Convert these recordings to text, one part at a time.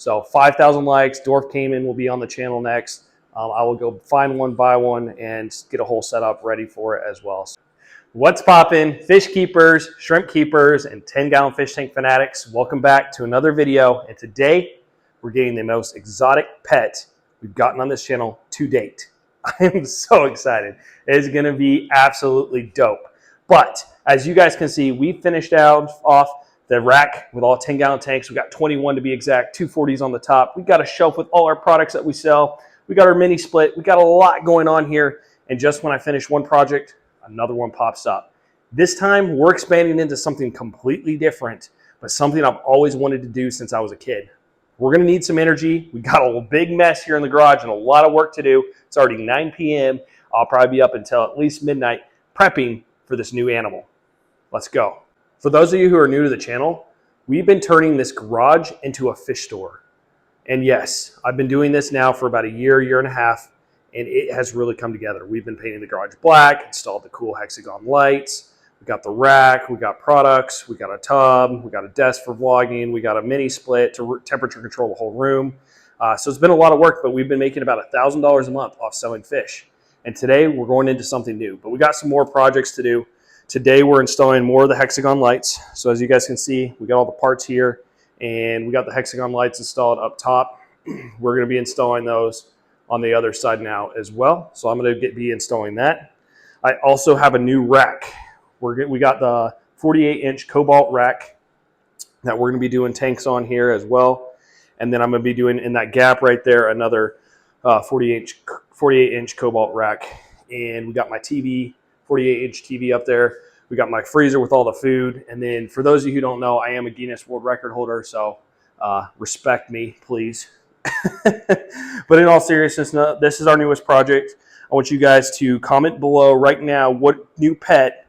So 5,000 likes, Dwarf Cayman will be on the channel next. I will go find one, buy one, and get a whole setup ready for it as well. So what's poppin', fish keepers, shrimp keepers, and 10-gallon fish tank fanatics? Welcome back to another video. And today we're getting the most exotic pet we've gotten on this channel to date. I am so excited. It is gonna be absolutely dope. But as you guys can see, we finished off the rack with all 10-gallon tanks. We got 21 to be exact, 240s on the top. We got a shelf with all our products that we sell. We got our mini split. We got a lot going on here. And just when I finish one project, another one pops up. This time we're expanding into something completely different, but something I've always wanted to do since I was a kid. We're gonna need some energy. We got a big mess here in the garage and a lot of work to do. It's already 9 p.m. I'll probably be up until at least midnight prepping for this new animal. Let's go. For those of you who are new to the channel, we've been turning this garage into a fish store. And yes, I've been doing this now for about a year and a half, and it has really come together. We've been painting the garage black, installed the cool hexagon lights, we got the rack, we got products, we got a tub, we got a desk for vlogging, we got a mini split to temperature control the whole room. So it's been a lot of work, but we've been making about $1,000 a month off selling fish. And today we're going into something new, but we got some more projects to do. Today we're installing more of the hexagon lights. So as you guys can see, we got all the parts here and we got the hexagon lights installed up top. We're gonna be installing those on the other side now as well. So I'm gonna be installing that. I also have a new rack. We got the 48-inch cobalt rack that we're gonna be doing tanks on here as well. And then I'm gonna be doing in that gap right there, another 48-inch cobalt rack. And we got my TV, 48-inch TV up there. We got my freezer with all the food. And then for those of you who don't know, I am a Guinness World Record holder, so respect me, please. But in all seriousness, this is our newest project. I want you guys to comment below right now, what new pet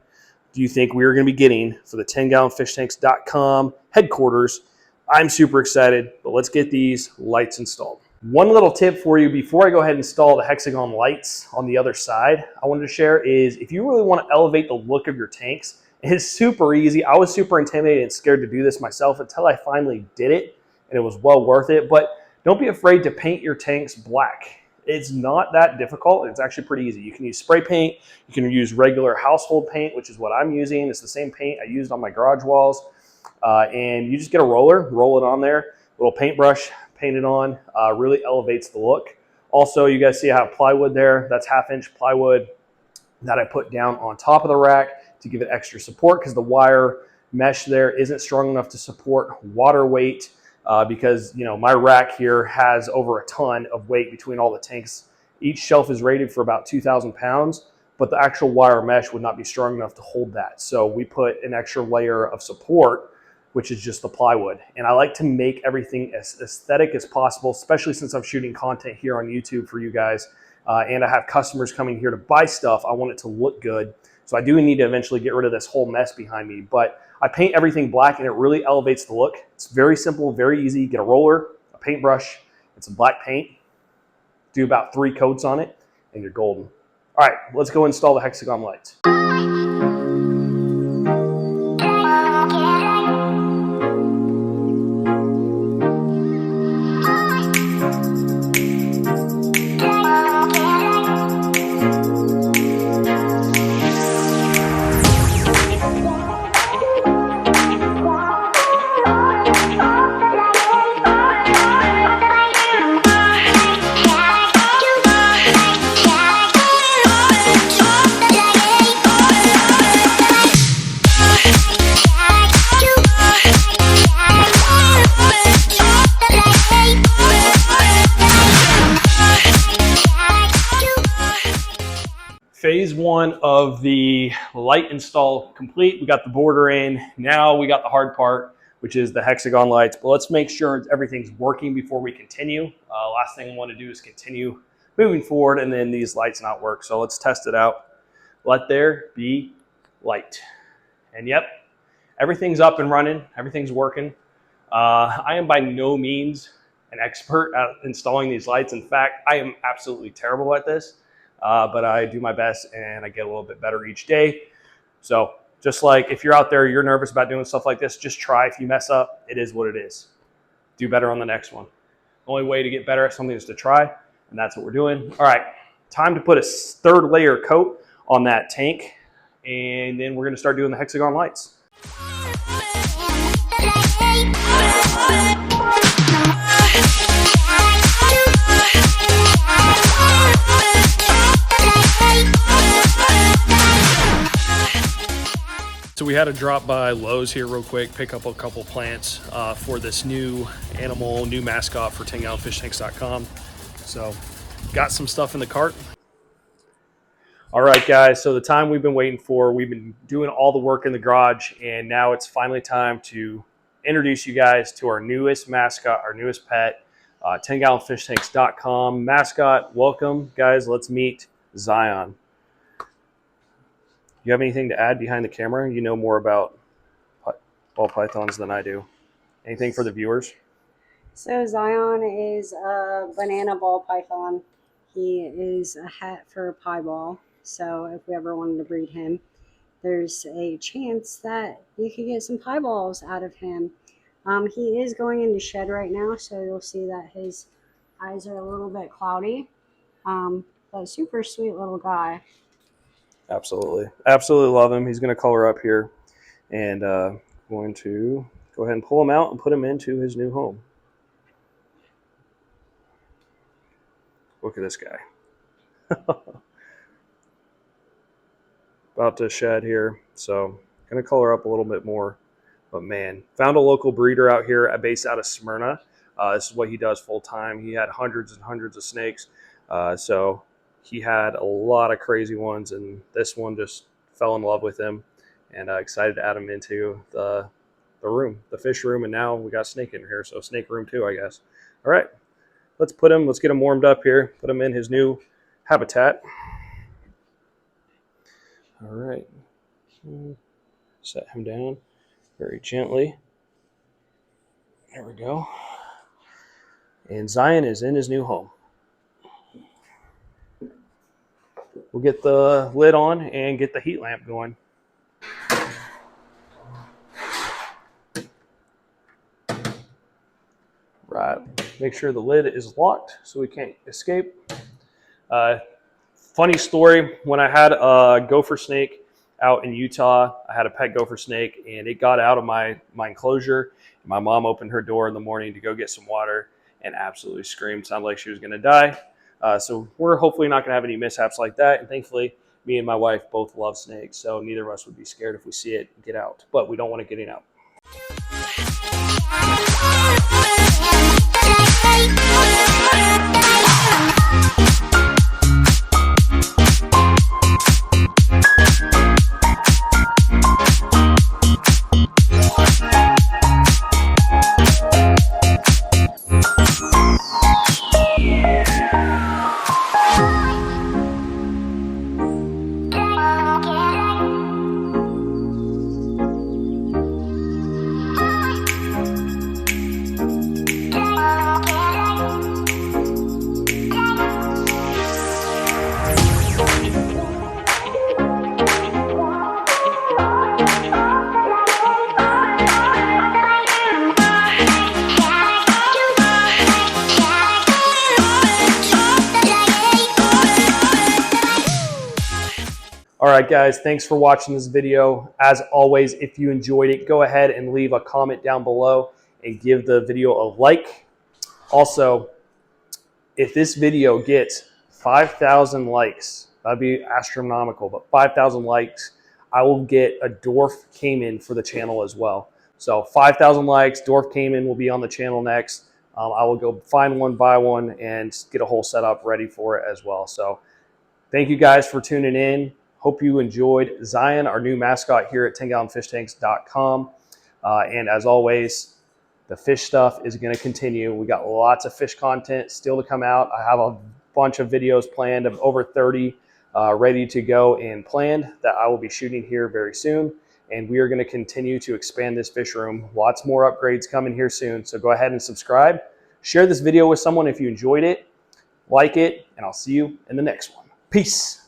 do you think we are going to be getting for the 10gallonfishtanks.com headquarters? I'm super excited, but let's get these lights installed. One little tip for you before I go ahead and install the hexagon lights on the other side I wanted to share is if you really want to elevate the look of your tanks, it's super easy. I was super intimidated and scared to do this myself until I finally did it, and it was well worth it. But don't be afraid to paint your tanks black. It's not that difficult. It's actually pretty easy. You can use spray paint. You can use regular household paint, which is what I'm using. It's the same paint I used on my garage walls. And you just get a roller, roll it on there, little paintbrush, paint it on, really elevates the look. Also, you guys see I have plywood there. That's 1/2-inch plywood that I put down on top of the rack to give it extra support because the wire mesh there isn't strong enough to support water weight because my rack here has over a ton of weight between all the tanks. Each shelf is rated for about 2,000 pounds, but the actual wire mesh would not be strong enough to hold that. So we put an extra layer of support, which is just the plywood. And I like to make everything as aesthetic as possible, especially since I'm shooting content here on YouTube for you guys. And I have customers coming here to buy stuff. I want it to look good. So I do need to eventually get rid of this whole mess behind me. But I paint everything black and it really elevates the look. It's very simple, very easy. Get a roller, a paintbrush, and some black paint. Do about 3 coats on it and you're golden. All right, let's go install the hexagon lights. Phase 1 of the light install complete. We got the border in. Now we got the hard part, which is the hexagon lights. But let's make sure everything's working before we continue. Last thing I want to do is continue moving forward and then these lights not work. So let's test it out. Let there be light. And yep, everything's up and running. Everything's working. I am by no means an expert at installing these lights. In fact, I am absolutely terrible at this. But I do my best and I get a little bit better each day. So just like if you're out there, you're nervous about doing stuff like this, just try. If you mess up, it is what it is. Do better on the next one. Only way to get better at something is to try, and that's what we're doing. All right, time to put a third layer coat on that tank, and then we're gonna start doing the hexagon lights. So we had to drop by Lowe's here real quick, pick up a couple plants for this new mascot for 10gallonfishtanks.com. So got some stuff in the cart. All right, guys, so the time we've been waiting for, we've been doing all the work in the garage, and now it's finally time to introduce you guys to our newest mascot, our newest pet, 10gallonfishtanks.com mascot. Welcome, guys. Let's meet Zion. You have anything to add behind the camera? You know more about ball pythons than I do. Anything for the viewers? So Zion is a banana ball python. He is a hat for a pieball. So if we ever wanted to breed him, there's a chance that you could get some pieballs out of him. He is going into shed right now, so you'll see that his eyes are a little bit cloudy. But super sweet little guy. Absolutely. Absolutely love him. He's going to color up here, and going to go ahead and pull him out and put him into his new home. Look at this guy. About to shed here, so going to color up a little bit more. But man, found a local breeder out here based out of Smyrna. This is what he does full time. He had hundreds and hundreds of snakes. So he had a lot of crazy ones, and this one just fell in love with him, and excited to add him into the room, the fish room, and now we got snake in here, so snake room too, I guess. All right, let's get him warmed up here, put him in his new habitat. All right, set him down very gently. There we go. And Zion is in his new home. We'll get the lid on and get the heat lamp going. Right, make sure the lid is locked so we can't escape. Funny story, when I had a gopher snake out in Utah, I had a pet gopher snake, and it got out of my enclosure. My mom opened her door in the morning to go get some water and absolutely screamed, sounded like she was gonna die. So we're hopefully not going to have any mishaps like that. And thankfully, me and my wife both love snakes, so neither of us would be scared if we see it get out. But we don't want to get it out. All right, guys, thanks for watching this video. As always, if you enjoyed it, go ahead and leave a comment down below and give the video a like. Also, if this video gets 5,000 likes, that'd be astronomical, but 5,000 likes, I will get a dwarf caiman for the channel as well. So 5,000 likes, dwarf caiman will be on the channel next. I will go find one, buy one, and get a whole setup ready for it as well. So thank you guys for tuning in. Hope you enjoyed Zion, our new mascot here at 10gallonfishtanks.com. And as always, the fish stuff is going to continue. We got lots of fish content still to come out. I have a bunch of videos planned, of over 30 ready to go and planned, that I will be shooting here very soon. And we are going to continue to expand this fish room. Lots more upgrades coming here soon. So go ahead and subscribe. Share this video with someone if you enjoyed it. Like it, and I'll see you in the next one. Peace.